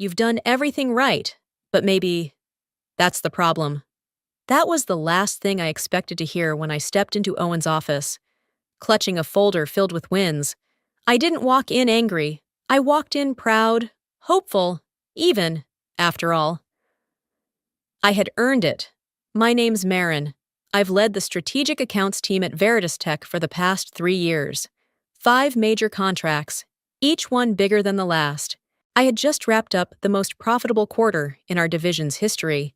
you've done everything right, but maybe that's the problem. That was the last thing I expected to hear when I stepped into Owen's office, clutching a folder filled with wins. I didn't walk in angry. I walked in proud, hopeful, even, after all. I had earned it. My name's Marin. I've led the strategic accounts team at Veritas Tech for the past 3 years. 5 major contracts, each one bigger than the last. I had just wrapped up the most profitable quarter in our division's history,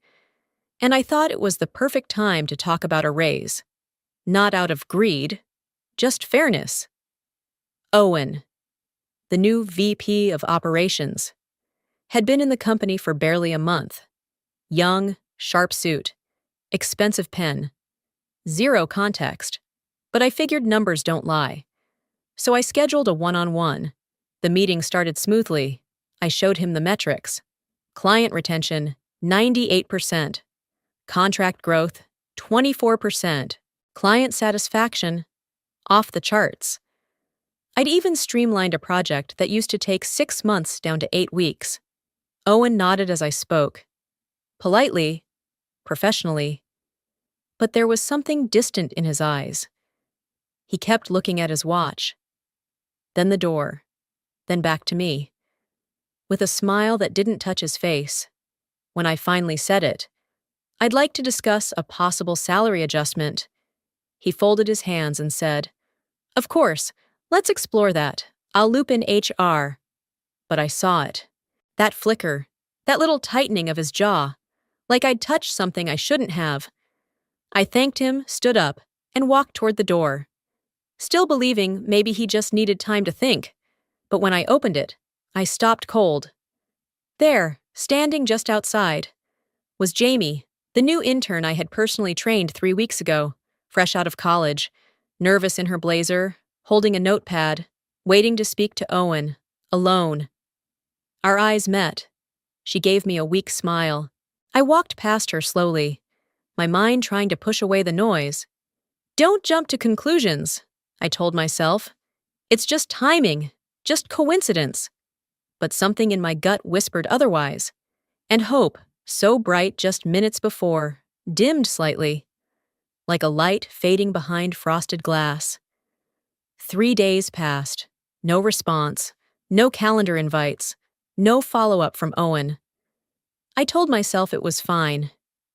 and I thought it was the perfect time to talk about a raise. Not out of greed, just fairness. Owen, the new VP of Operations, had been in the company for barely a month. Young, sharp suit, expensive pen, zero context, but I figured numbers don't lie. So I scheduled a one-on-one. The meeting started smoothly. I showed him the metrics. Client retention, 98%. Contract growth, 24%. Client satisfaction, off the charts. I'd even streamlined a project that used to take 6 months down to 8 weeks. Owen nodded as I spoke. Politely, professionally. But there was something distant in his eyes. He kept looking at his watch. Then the door. Then back to me. With a smile that didn't touch his face. When I finally said it, I'd like to discuss a possible salary adjustment. He folded his hands and said, "Of course, let's explore that. I'll loop in HR." But I saw it. That flicker, that little tightening of his jaw, like I'd touched something I shouldn't have. I thanked him, stood up, and walked toward the door, still believing maybe he just needed time to think. But when I opened it, I stopped cold. There, standing just outside, was Jamie, the new intern I had personally trained 3 weeks ago, fresh out of college, nervous in her blazer, holding a notepad, waiting to speak to Owen, alone. Our eyes met. She gave me a weak smile. I walked past her slowly, my mind trying to push away the noise. "Don't jump to conclusions," I told myself. "It's just timing, just coincidence." But something in my gut whispered otherwise. And hope, so bright just minutes before, dimmed slightly, like a light fading behind frosted glass. 3 days passed. No response, no calendar invites, no follow-up from Owen. I told myself it was fine.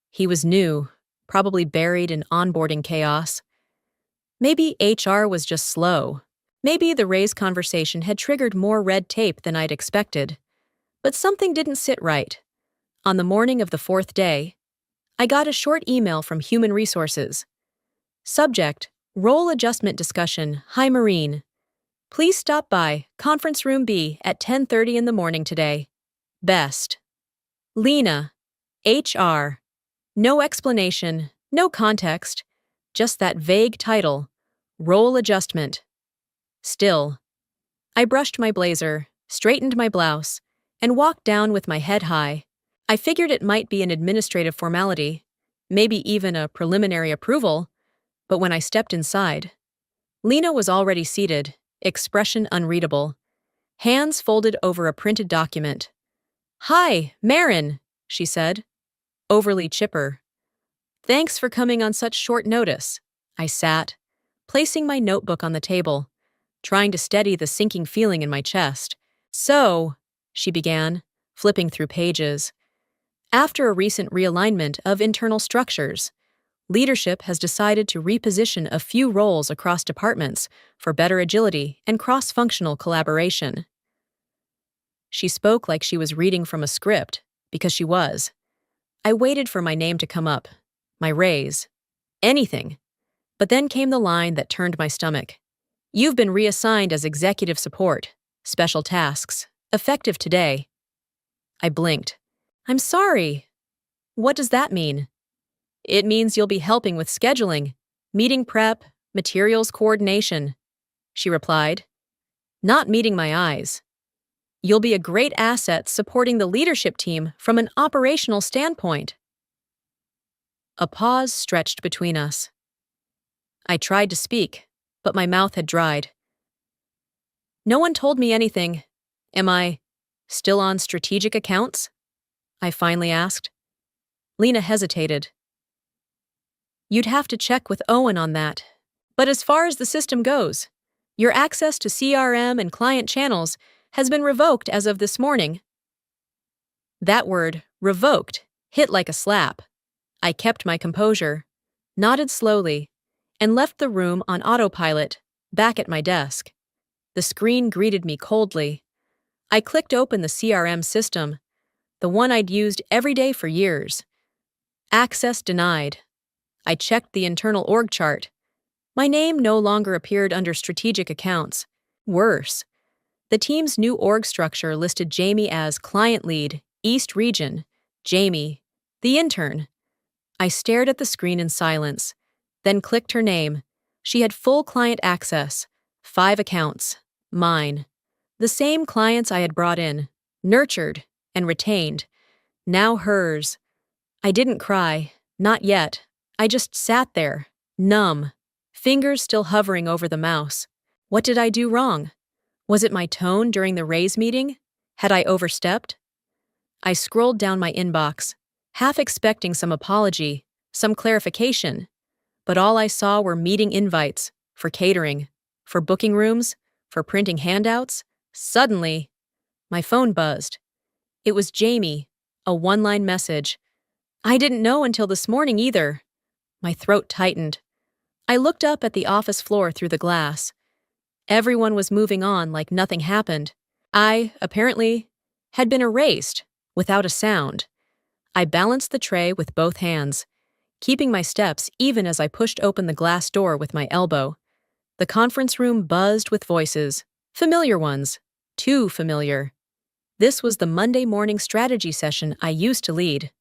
He was new, probably buried in onboarding chaos. Maybe HR was just slow. Maybe the raise conversation had triggered more red tape than I'd expected. But something didn't sit right. On the morning of the 4th day, I got a short email from Human Resources. Subject, Role Adjustment Discussion. Hi, Marine. Please stop by Conference Room B at 10:30 in the morning today. Best. Lena. HR. No explanation, no context, just that vague title, Role Adjustment. Still, I brushed my blazer, straightened my blouse, and walked down with my head high. I figured it might be an administrative formality, maybe even a preliminary approval, but when I stepped inside, Lena was already seated, expression unreadable, hands folded over a printed document. "Hi, Marin," she said, overly chipper. "Thanks for coming on such short notice." I sat, placing my notebook on the table, trying to steady the sinking feeling in my chest. "So," she began, flipping through pages, "after a recent realignment of internal structures, leadership has decided to reposition a few roles across departments for better agility and cross-functional collaboration." She spoke like she was reading from a script, because she was. I waited for my name to come up, my raise, anything. But then came the line that turned my stomach. "You've been reassigned as executive support, special tasks, effective today." I blinked. "I'm sorry." "What does that mean?" "It means you'll be helping with scheduling, meeting prep, materials coordination," she replied, not meeting my eyes. "You'll be a great asset supporting the leadership team from an operational standpoint." A pause stretched between us. I tried to speak, but my mouth had dried. "No one told me anything. Am I Still on strategic accounts? I finally asked. Lena hesitated. You'd have to check with Owen on that. But as far as the system goes, your access to CRM and client channels has been revoked as of this morning. That word, revoked, hit like a slap. I kept my composure, nodded slowly, and left the room on autopilot, back at my desk. The screen greeted me coldly. I clicked open the CRM system, the one I'd used every day for years. Access denied. I checked the internal org chart. My name no longer appeared under strategic accounts. Worse, the team's new org structure listed Jamie as Client Lead, East Region. Jamie, the intern. I stared at the screen in silence, then clicked her name. She had full client access, 5 accounts, mine. The same clients I had brought in, nurtured, and retained. Now hers. I didn't cry, not yet. I just sat there, numb, fingers still hovering over the mouse. What did I do wrong? Was it my tone during the raise meeting? Had I overstepped? I scrolled down my inbox, half expecting some apology, some clarification. But all I saw were meeting invites, for catering, for booking rooms, for printing handouts. Suddenly, my phone buzzed. It was Jamie, a one-line message. I didn't know until this morning either. My throat tightened. I looked up at the office floor through the glass. Everyone was moving on like nothing happened. I, apparently, had been erased, without a sound. I balanced the tray with both hands, keeping my steps even as I pushed open the glass door with my elbow. The conference room buzzed with voices, familiar ones, too familiar. This was the Monday morning strategy session I used to lead.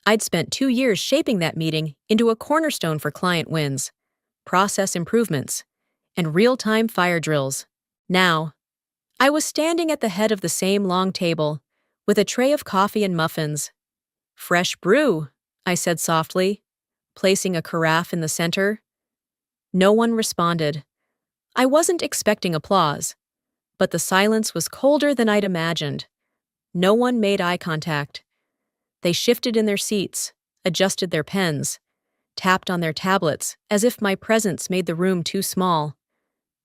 I'd spent 2 years shaping that meeting into a cornerstone for client wins, process improvements, and real-time fire drills. Now, I was standing at the head of the same long table, with a tray of coffee and muffins. Fresh brew, I said softly, placing a carafe in the center. No one responded. I wasn't expecting applause, but the silence was colder than I'd imagined. No one made eye contact. They shifted in their seats, adjusted their pens, tapped on their tablets as if my presence made the room too small.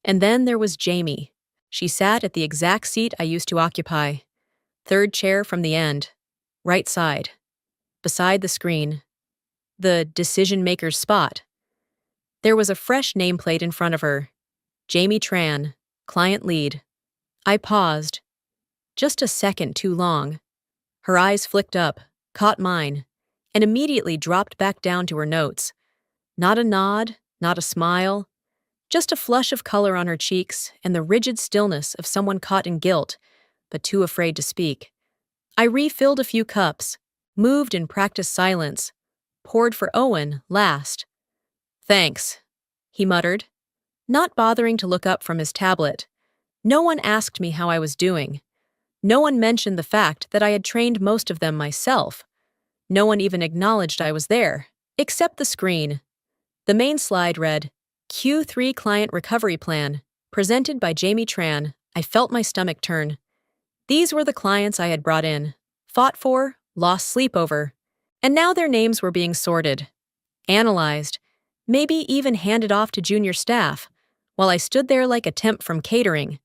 And then there was Jamie. She sat at the exact seat I used to occupy, 3rd chair from the end, right side, beside the screen, the decision-maker's spot. There was a fresh nameplate in front of her. Jamie Tran, Client Lead. I paused. Just a second too long. Her eyes flicked up, caught mine, and immediately dropped back down to her notes. Not a nod, not a smile, just a flush of color on her cheeks and the rigid stillness of someone caught in guilt, but too afraid to speak. I refilled a few cups, moved in practiced silence, poured for Owen last. Thanks, he muttered, not bothering to look up from his tablet. No one asked me how I was doing. No one mentioned the fact that I had trained most of them myself. No one even acknowledged I was there, except the screen. The main slide read, Q3 Client Recovery Plan, presented by Jamie Tran. I felt my stomach turn. These were the clients I had brought in, fought for, lost sleep over, and now their names were being sorted, analyzed, maybe even handed off to junior staff, while I stood there like a temp from catering.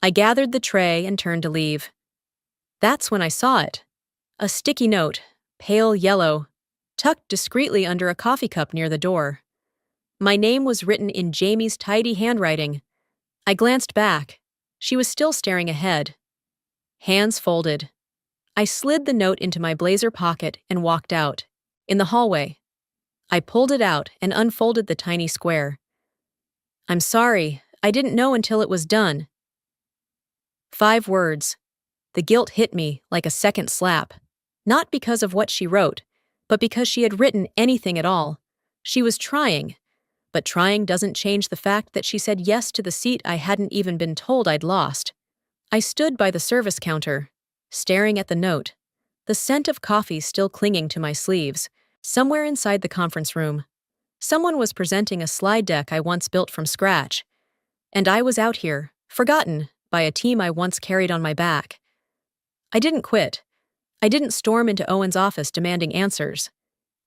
I gathered the tray and turned to leave. That's when I saw it. A sticky note, pale yellow, tucked discreetly under a coffee cup near the door. My name was written in Jamie's tidy handwriting. I glanced back. She was still staring ahead. Hands folded. I slid the note into my blazer pocket and walked out. In the hallway, I pulled it out and unfolded the tiny square. I'm sorry, I didn't know until it was done. 5 words. The guilt hit me like a second slap. Not because of what she wrote, but because she had written anything at all. She was trying, but trying doesn't change the fact that she said yes to the seat I hadn't even been told I'd lost. I stood by the service counter, staring at the note, the scent of coffee still clinging to my sleeves. Somewhere inside the conference room, someone was presenting a slide deck I once built from scratch, and I was out here, forgotten, by a team I once carried on my back. I didn't quit. I didn't storm into Owen's office demanding answers.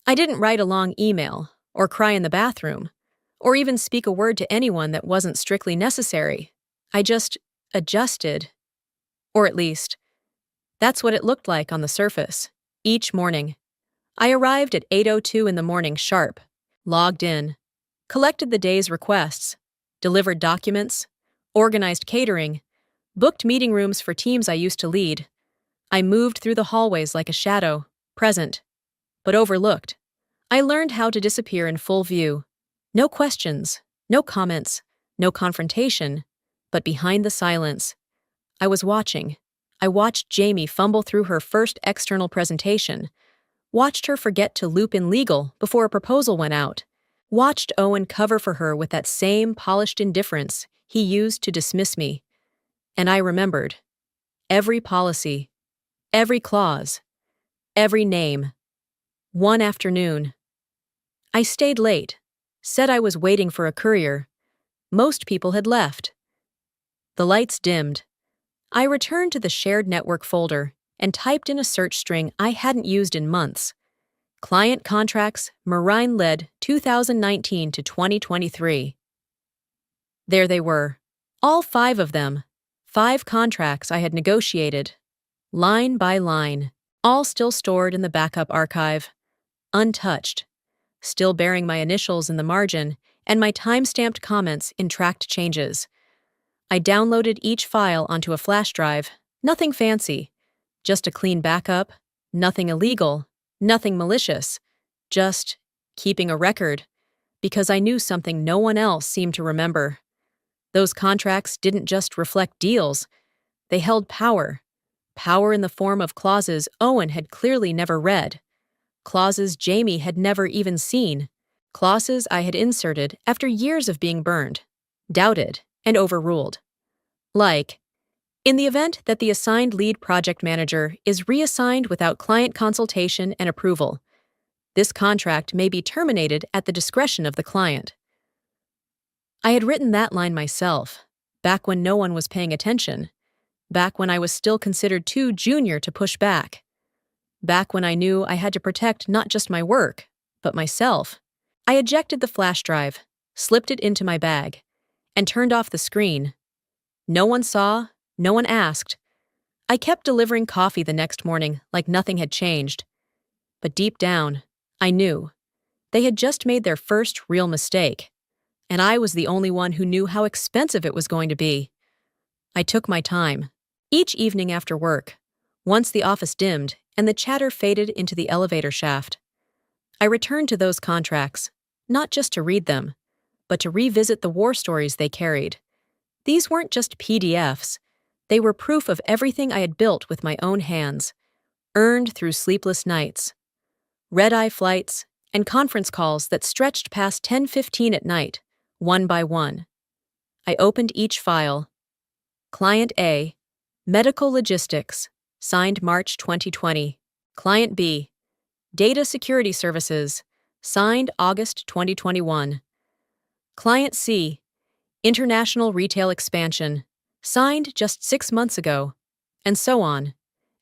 I didn't write a long email, or cry in the bathroom, or even speak a word to anyone that wasn't strictly necessary. I just adjusted. Or at least, that's what it looked like on the surface. Each morning, I arrived at 8:02 in the morning sharp, logged in, collected the day's requests, delivered documents, organized catering, booked meeting rooms for teams I used to lead. I moved through the hallways like a shadow, present, but overlooked. I learned how to disappear in full view. No questions, no comments, no confrontation, but behind the silence. I was watching. I watched Jamie fumble through her first external presentation, watched her forget to loop in legal before a proposal went out, watched Owen cover for her with that same polished indifference he used to dismiss me. And I remembered. Every policy, every clause, every name. One afternoon, I stayed late, said I was waiting for a courier. Most people had left. The lights dimmed. I returned to the shared network folder and typed in a search string I hadn't used in months. Client contracts, Marine-led 2019 to 2023. There they were. All 5 of them. 5 contracts I had negotiated. Line by line. All still stored in the backup archive. Untouched. Still bearing my initials in the margin and my time-stamped comments in tracked changes. I downloaded each file onto a flash drive. Nothing fancy. Just a clean backup. Nothing illegal. Nothing malicious. Just keeping a record. Because I knew something no one else seemed to remember. Those contracts didn't just reflect deals. They held power. Power in the form of clauses Owen had clearly never read. Clauses Jamie had never even seen. Clauses I had inserted after years of being burned, doubted, and overruled. Like, in the event that the assigned lead project manager is reassigned without client consultation and approval, this contract may be terminated at the discretion of the client. I had written that line myself, back when no one was paying attention, back when I was still considered too junior to push back, back when I knew I had to protect not just my work, but myself. I ejected the flash drive, slipped it into my bag, and turned off the screen. No one saw, no one asked. I kept delivering coffee the next morning like nothing had changed. But deep down, I knew. They had just made their first real mistake, and I was the only one who knew how expensive it was going to be. I took my time. Each evening after work, once the office dimmed and the chatter faded into the elevator shaft, I returned to those contracts, not just to read them, but to revisit the war stories they carried. These weren't just PDFs. They were proof of everything I had built with my own hands, earned through sleepless nights, red-eye flights, and conference calls that stretched past 10:15 at night, one by one. I opened each file. Client A, Medical Logistics, signed March 2020. Client B, Data Security Services, signed August 2021. Client C, International Retail Expansion, signed just 6 months ago. And so on.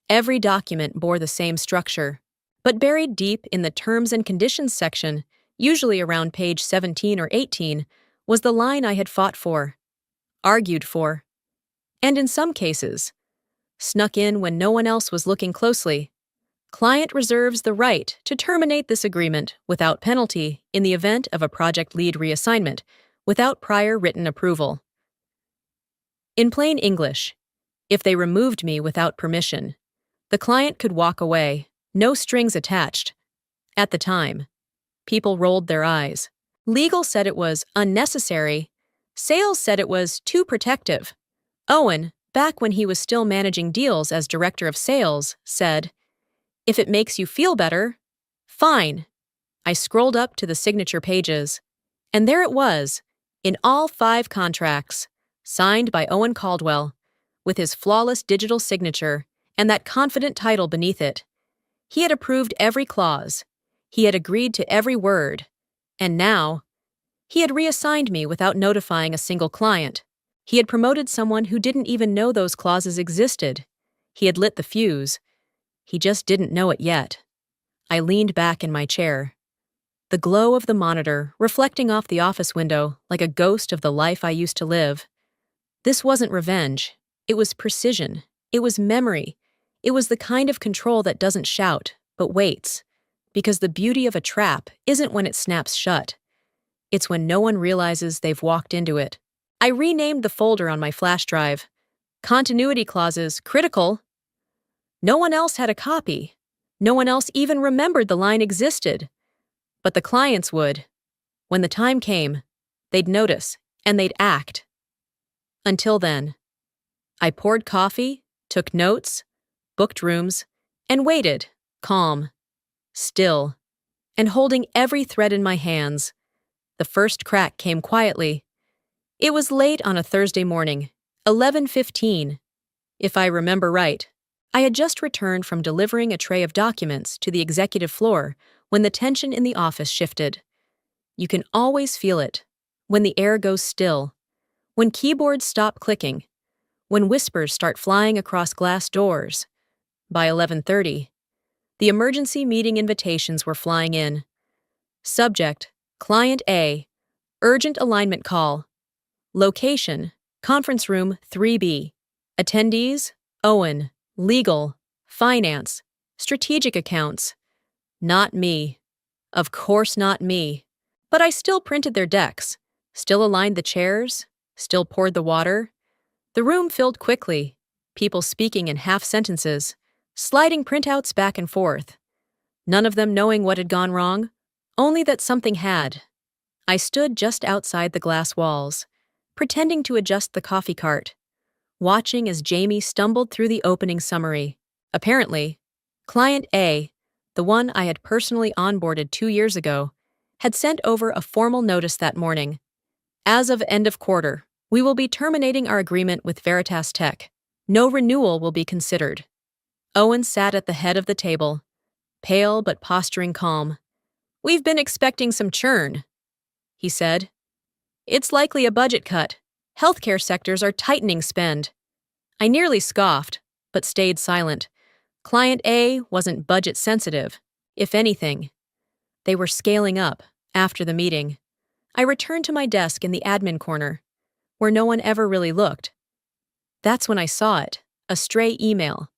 Every document bore the same structure, but buried deep in the Terms and Conditions section, usually around page 17 or 18, was the line I had fought for, argued for, and in some cases, snuck in when no one else was looking closely. Client reserves the right to terminate this agreement without penalty in the event of a project lead reassignment, without prior written approval. In plain English, if they removed me without permission, the client could walk away, no strings attached. At the time, people rolled their eyes. Legal said it was unnecessary. Sales said it was too protective. Owen, back when he was still managing deals as director of sales, said, "If it makes you feel better, fine." I scrolled up to the signature pages, and there it was, in all 5 contracts, signed by Owen Caldwell, with his flawless digital signature and that confident title beneath it. He had approved every clause. He had agreed to every word. And now, he had reassigned me without notifying a single client. He had promoted someone who didn't even know those clauses existed. He had lit the fuse. He just didn't know it yet. I leaned back in my chair. The glow of the monitor reflecting off the office window like a ghost of the life I used to live. This wasn't revenge. It was precision. It was memory. It was the kind of control that doesn't shout, but waits. Because the beauty of a trap isn't when it snaps shut. It's when no one realizes they've walked into it. I renamed the folder on my flash drive. Continuity clauses, critical. No one else had a copy. No one else even remembered the line existed. But the clients would. When the time came, they'd notice, and they'd act. Until then, I poured coffee, took notes, booked rooms, and waited, calm, still, and holding every thread in my hands. The first crack came quietly. It was late on a Thursday morning, 11:15. If I remember right, I had just returned from delivering a tray of documents to the executive floor when the tension in the office shifted. You can always feel it, when the air goes still, when keyboards stop clicking, when whispers start flying across glass doors. By 11:30, the emergency meeting invitations were flying in. Subject, Client A, urgent alignment call. Location, conference room 3B. Attendees, Owen, legal, finance, strategic accounts. Not me. Of course not me. But I still printed their decks, still aligned the chairs, still poured the water. The room filled quickly, people speaking in half sentences, sliding printouts back and forth. None of them knowing what had gone wrong, only that something had. I stood just outside the glass walls, pretending to adjust the coffee cart, watching as Jamie stumbled through the opening summary. Apparently, Client A, the one I had personally onboarded 2 years ago, had sent over a formal notice that morning. As of end of quarter, we will be terminating our agreement with Veritas Tech. No renewal will be considered. Owen sat at the head of the table, pale but posturing calm. "We've been expecting some churn," he said. "It's likely a budget cut. Healthcare sectors are tightening spend." I nearly scoffed, but stayed silent. Client A wasn't budget sensitive. If anything, they were scaling up after the meeting. I returned to my desk in the admin corner, where no one ever really looked. That's when I saw it, a stray email,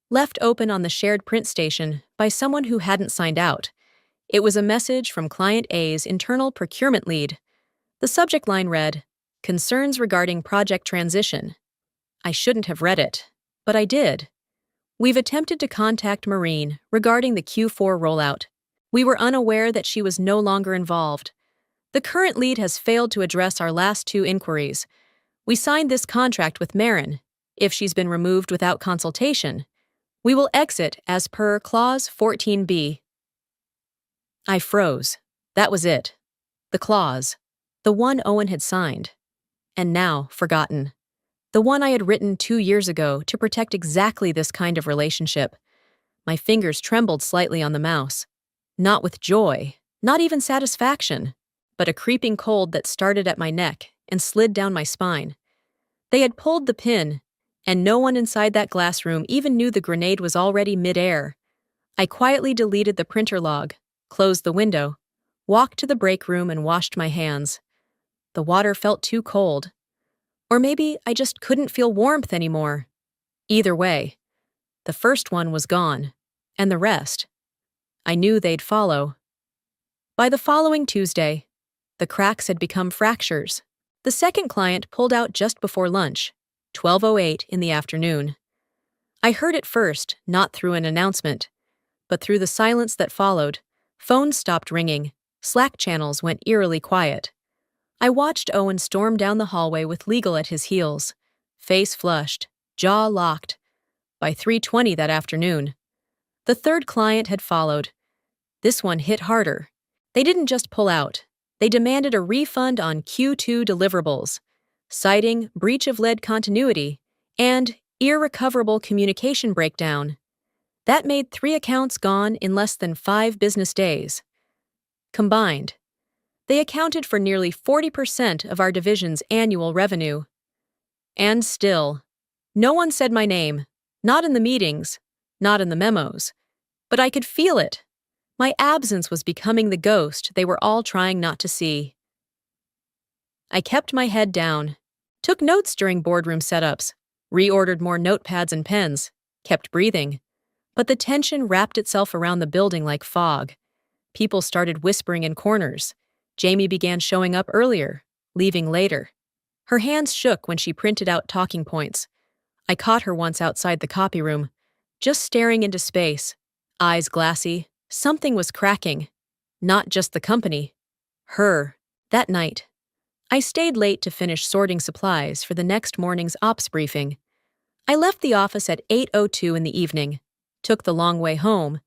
left open on the shared print station by someone who hadn't signed out. It was a message from Client A's internal procurement lead. The subject line read, "Concerns regarding project transition." I shouldn't have read it, but I did. "We've attempted to contact Maureen regarding the Q4 rollout. We were unaware that she was no longer involved. The current lead has failed to address our last 2 inquiries. We signed this contract with Marin. If she's been removed without consultation, we will exit as per Clause 14B. I froze. That was it. The clause. The one Owen had signed. And now forgotten. The one I had written 2 years ago to protect exactly this kind of relationship. My fingers trembled slightly on the mouse. Not with joy, not even satisfaction, but a creeping cold that started at my neck and slid down my spine. They had pulled the pin, and no one inside that glass room even knew the grenade was already mid-air. I quietly deleted the printer log, closed the window, walked to the break room and washed my hands. The water felt too cold. Or maybe I just couldn't feel warmth anymore. Either way, the first one was gone, and the rest. I knew they'd follow. By the following Tuesday, the cracks had become fractures. The second client pulled out just before lunch, 12:08 in the afternoon. I heard it first, not through an announcement, but through the silence that followed. Phones stopped ringing, Slack channels went eerily quiet. I watched Owen storm down the hallway with legal at his heels, face flushed, jaw locked. By 3:20 that afternoon, the third client had followed. This one hit harder. They didn't just pull out. They demanded a refund on Q2 deliverables, citing breach of lead continuity and irrecoverable communication breakdown. That made 3 accounts gone in less than 5 business days. Combined, they accounted for nearly 40% of our division's annual revenue. And still, no one said my name. Not in the meetings, not in the memos, but I could feel it. My absence was becoming the ghost they were all trying not to see. I kept my head down, took notes during boardroom setups, reordered more notepads and pens, kept breathing. But the tension wrapped itself around the building like fog. People started whispering in corners. Jamie began showing up earlier, leaving later. Her hands shook when she printed out talking points. I caught her once outside the copy room, just staring into space, eyes glassy. Something was cracking. Not just the company. Her. That night, I stayed late to finish sorting supplies for the next morning's ops briefing. I left the office at 8:02 in the evening, took the long way home,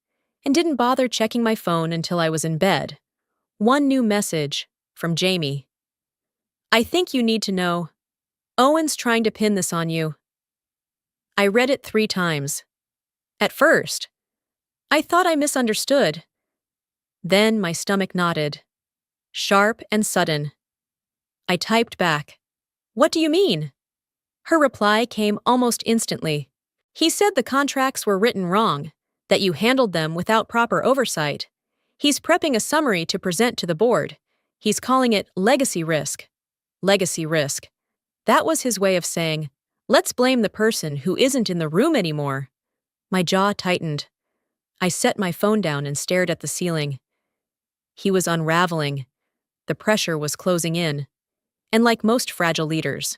and didn't bother checking my phone until I was in bed. One new message from Jamie. I think you need to know. Owen's trying to pin this on you. I read it 3 times. At first, I thought I misunderstood. Then my stomach knotted. Sharp and sudden. I typed back, "What do you mean?" Her reply came almost instantly. "He said the contracts were written wrong, that you handled them without proper oversight. He's prepping a summary to present to the board. He's calling it legacy risk." Legacy risk. That was his way of saying, let's blame the person who isn't in the room anymore. My jaw tightened. I set my phone down and stared at the ceiling. He was unraveling. The pressure was closing in. And like most fragile leaders,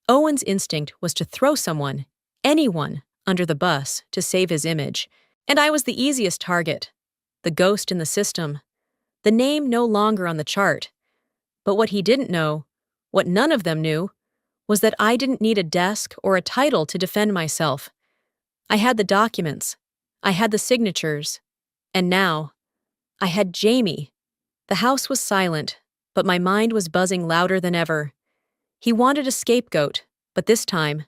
Owen's instinct was to throw someone, anyone, under the bus to save his image. And I was the easiest target. The ghost in the system. The name no longer on the chart. But what he didn't know, what none of them knew, was that I didn't need a desk or a title to defend myself. I had the documents. I had the signatures. And now, I had Jamie. The house was silent, but my mind was buzzing louder than ever. He wanted a scapegoat, but this time,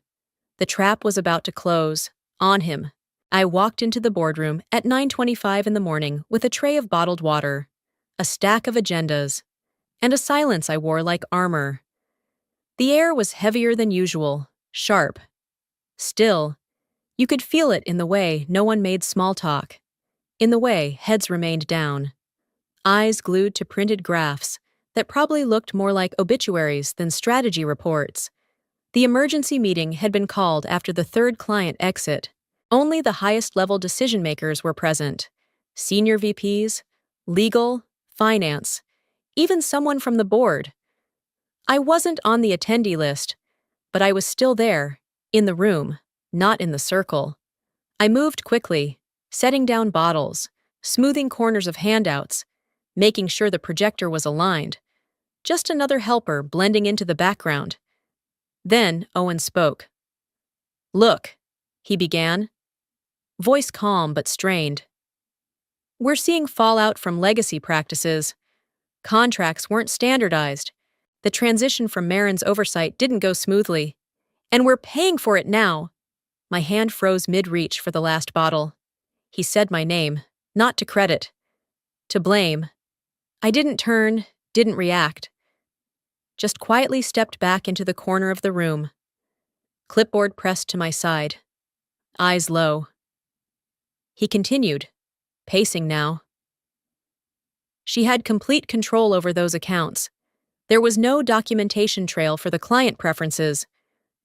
the trap was about to close, on him. I walked into the boardroom at 9:25 in the morning with a tray of bottled water, a stack of agendas, and a silence I wore like armor. The air was heavier than usual, sharp. Still, you could feel it in the way no one made small talk, in the way heads remained down, eyes glued to printed graphs that probably looked more like obituaries than strategy reports. The emergency meeting had been called after the 3rd client exit. Only the highest-level decision-makers were present. Senior VPs, legal, finance, even someone from the board. I wasn't on the attendee list, but I was still there, in the room, not in the circle. I moved quickly, setting down bottles, smoothing corners of handouts, making sure the projector was aligned. Just another helper blending into the background. Then Owen spoke. "Look," he began, voice calm but strained. "We're seeing fallout from legacy practices. Contracts weren't standardized. The transition from Marin's oversight didn't go smoothly. And we're paying for it now." My hand froze mid-reach for the last bottle. He said my name, not to credit, to blame. I didn't turn, didn't react. Just quietly stepped back into the corner of the room. Clipboard pressed to my side. Eyes low. He continued, pacing now. She had complete control over those accounts. There was no documentation trail for the client preferences,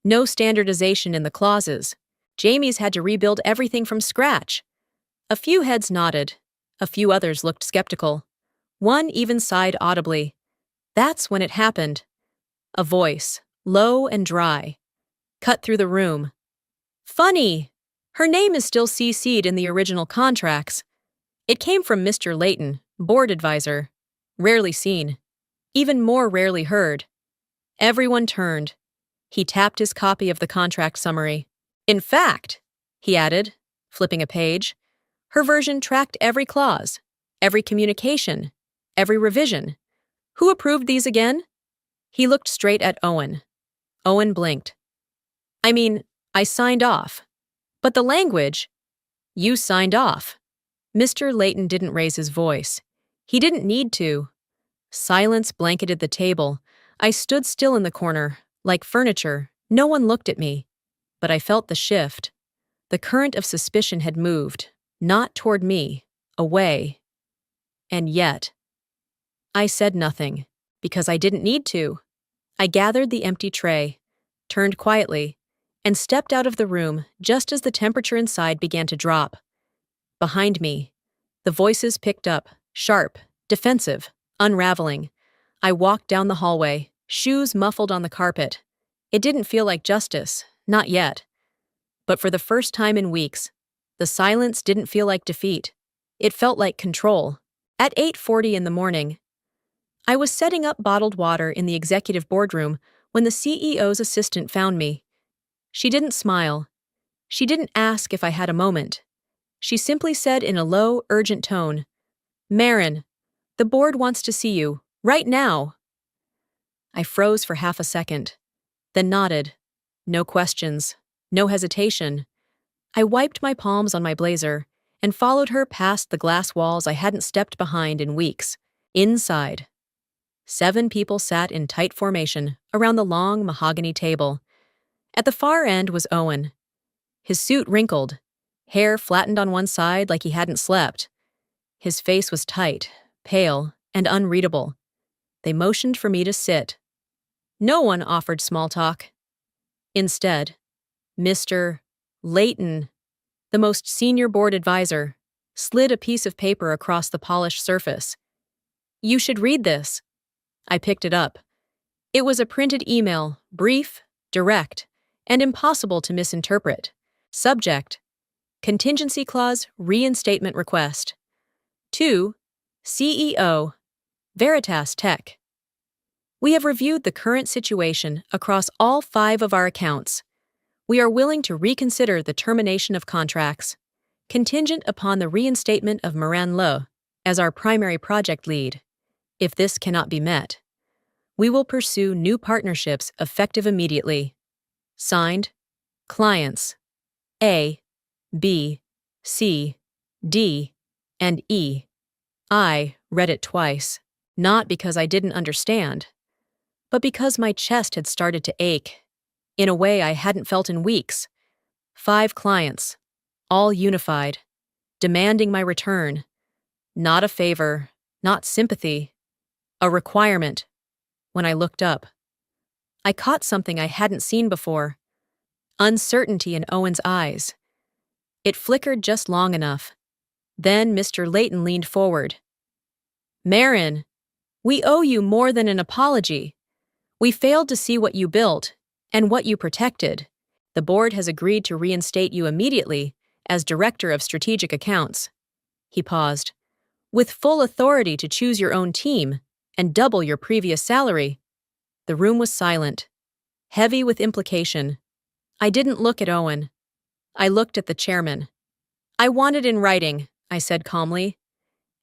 no standardization in the clauses. Jamie's had to rebuild everything from scratch. A few heads nodded. A few others looked skeptical. One even sighed audibly. That's when it happened. A voice, low and dry, cut through the room. "Funny! Her name is still CC'd in the original contracts." It came from Mr. Layton, board advisor. Rarely seen. Even more rarely heard. Everyone turned. He tapped his copy of the contract summary. "In fact," he added, flipping a page, "her version tracked every clause, every communication, every revision. Who approved these again?" He looked straight at Owen. Owen blinked. "I mean, I signed off. But the language—" "You signed off." Mr. Layton didn't raise his voice. He didn't need to. Silence blanketed the table. I stood still in the corner, like furniture. No one looked at me. But I felt the shift. The current of suspicion had moved, not toward me, away. And yet, I said nothing, because I didn't need to. I gathered the empty tray, turned quietly, and stepped out of the room just as the temperature inside began to drop. Behind me, the voices picked up, sharp, defensive, unraveling. I walked down the hallway, shoes muffled on the carpet. It didn't feel like justice, not yet. But for the first time in weeks, the silence didn't feel like defeat. It felt like control. At 8:40 in the morning, I was setting up bottled water in the executive boardroom when the CEO's assistant found me. She didn't smile. She didn't ask if I had a moment. She simply said in a low, urgent tone, "Marin, the board wants to see you, right now." I froze for half a second, then nodded. No questions, no hesitation. I wiped my palms on my blazer and followed her past the glass walls I hadn't stepped behind in weeks. Inside, 7 people sat in tight formation around the long mahogany table. At the far end was Owen. His suit wrinkled, hair flattened on one side like he hadn't slept. His face was tight, pale, and unreadable. They motioned for me to sit. No one offered small talk. Instead, Mr. Layton, the most senior board advisor, slid a piece of paper across the polished surface. "You should read this." I picked it up. It was a printed email, brief, direct, and impossible to misinterpret. Subject: Contingency Clause Reinstatement Request. To CEO, Veritas Tech. We have reviewed the current situation across all 5 of our accounts. We are willing to reconsider the termination of contracts, contingent upon the reinstatement of Moran Lowe as our primary project lead. If this cannot be met, we will pursue new partnerships effective immediately. Signed, clients A, B, C, D, and E. I read it twice, not because I didn't understand, but because my chest had started to ache, in a way I hadn't felt in weeks. 5 clients, all unified, demanding my return. Not a favor, not sympathy, a requirement. When I looked up, I caught something I hadn't seen before: uncertainty in Owen's eyes. It flickered just long enough. Then Mr. Layton leaned forward. "Marin, we owe you more than an apology. We failed to see what you built and what you protected. The board has agreed to reinstate you immediately as Director of Strategic Accounts." He paused. "With full authority to choose your own team and double your previous salary." The room was silent, heavy with implication. I didn't look at Owen. I looked at the chairman. "I want it in writing," I said calmly.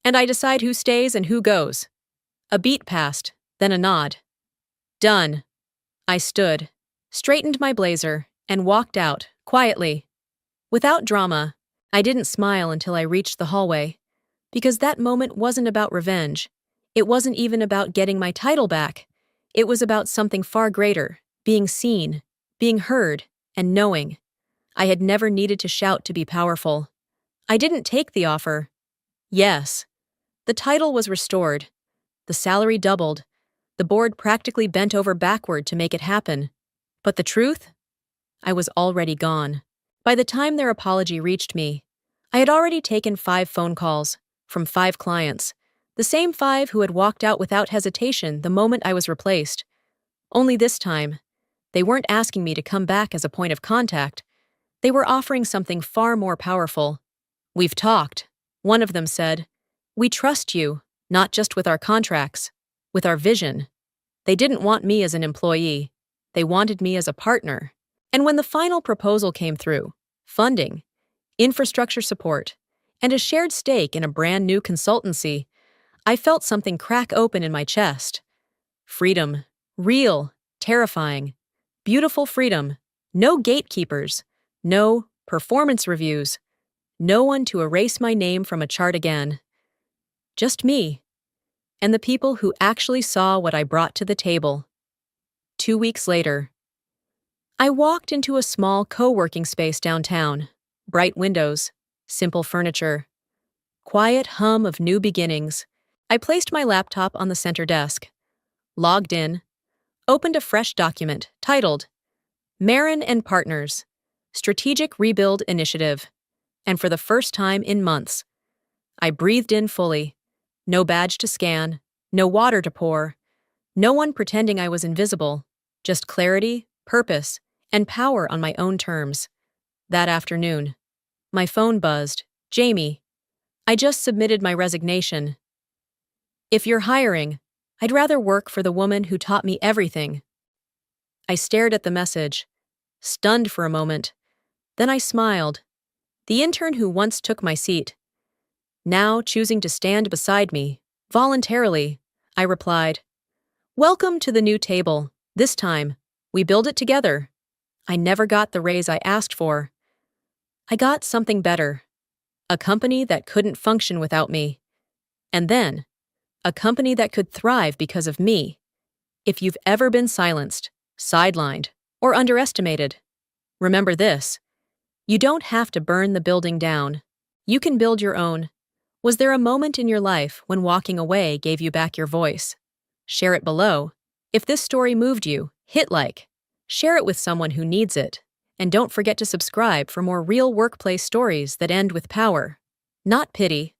"And I decide who stays and who goes." A beat passed, then a nod. "Done." I stood, straightened my blazer, and walked out, quietly. Without drama, I didn't smile until I reached the hallway, because that moment wasn't about revenge. It wasn't even about getting my title back. It was about something far greater: being seen, being heard, and knowing. I had never needed to shout to be powerful. I didn't take the offer. Yes. The title was restored. The salary doubled. The board practically bent over backward to make it happen. But the truth? I was already gone. By the time their apology reached me, I had already taken 5 phone calls from 5 clients, the same 5 who had walked out without hesitation the moment I was replaced. Only this time, they weren't asking me to come back as a point of contact. They were offering something far more powerful. "We've talked," one of them said. "We trust you, not just with our contracts, with our vision." They didn't want me as an employee. They wanted me as a partner. And when the final proposal came through, funding, infrastructure support, and a shared stake in a brand new consultancy, I felt something crack open in my chest. Freedom. Real, terrifying, beautiful freedom. No gatekeepers. No performance reviews. No one to erase my name from a chart again. Just me, and the people who actually saw what I brought to the table. 2 weeks later, I walked into a small co-working space downtown. Bright windows, simple furniture, quiet hum of new beginnings. I placed my laptop on the center desk, logged in, opened a fresh document titled Marin and Partners, Strategic Rebuild Initiative, and for the first time in months, I breathed in fully. No badge to scan, no water to pour, no one pretending I was invisible, just clarity, purpose, and power on my own terms. That afternoon, my phone buzzed. Jamie, I just submitted my resignation. If you're hiring, I'd rather work for the woman who taught me everything. I stared at the message, stunned for a moment. Then I smiled. The intern who once took my seat, now choosing to stand beside me, voluntarily, I replied, Welcome to the new table. This time, we build it together. I never got the raise I asked for. I got something better. A company that couldn't function without me. And then, a company that could thrive because of me. If you've ever been silenced, sidelined, or underestimated, remember this. You don't have to burn the building down. You can build your own. Was there a moment in your life when walking away gave you back your voice? Share it below. If this story moved you, hit like. Share it with someone who needs it. And don't forget to subscribe for more real workplace stories that end with power, not pity.